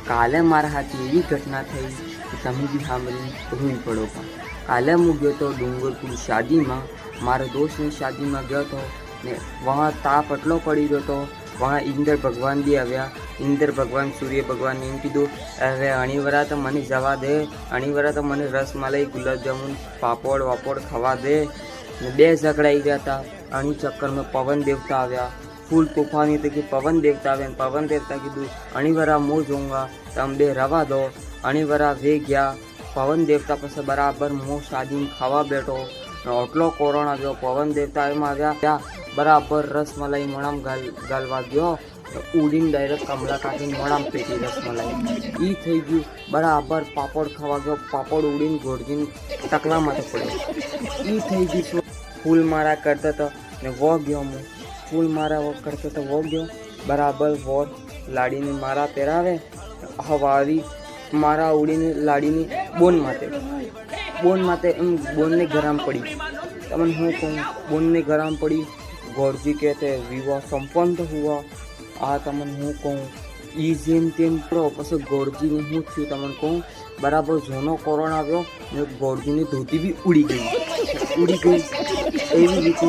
કાલે મારા હાથે એવી ઘટના થઈ કે તમે બી સાંભળીને રોઈ પડો. કાલે હું ગયો તો ડુંગરપુર શાદીમાં, મારા દોસ્તની શાદીમાં ગયો હતો ને વहाँ તાપ એટલો પડી ગયો હતો. વहाँ ઇન્દ્ર ભગવાન બી આવ્યા. ઇન્દ્ર ભગવાન સૂર્ય ભગવાનને એમ કીધું, હવે અણીવરા તો મને જવા દે, અણીવરા તો મને રસમલાઈ ગુલાબજામુન પાપડ વાપડ ખાવા દે. ને બે ઝઘડાઈ ગયા હતા. અણી ચક્કરમાં પવન દેવતા આવ્યા. ફૂલ તોફાની હતી કે પવન દેવતા આવ્યા. પવન દેવતા કીધું અણીવરા મો જોઉંગા, તમે બે રવા દો. અણીવરા વે ગયા. પવન દેવતા પછી બરાબર મો શાદીમાં ખાવા બેઠો. આટલો કોરોના આવ્યો. પવન દેવતા એમાં આવ્યા, ત્યાં બરાબર રસમલાઈ મોણામ ગાલવા ગયો. ઉડીને ડાયરેક્ટ કમલા કાઢીને મોણામ પેટી રસમલાઈ. એ થઈ ગયું. બરાબર પાપડ ખાવા ગયો. પાપડ ઉડીને ગોળજીને ટકલામાં પડ્યો. એ થઈ ગયું. ફૂલ મારા કરતા હતા ને વો ગયો. હું ફૂલ મારા વો કરતો તો વો ગયો. બરાબર વો લાડીને મારા પહેરાવે. હવારી મારા ઉડીને લાડીની બોન માથે એમ બોનને ગરમ પડી. તમને હું કહું, બોનને ગરમ પડી. ગોરજી કહેતે વિવાહ સંપન્ન હુआ. આ તમને હું કહું, એ જેમ તેમ કરો. પછી ગોરજીને હું થયું તમને કહું, બરાબર જોનો કોરોના આવ્યો ને ગોરજીની ધોતી બી ઉડી ગઈ. એવી રીતે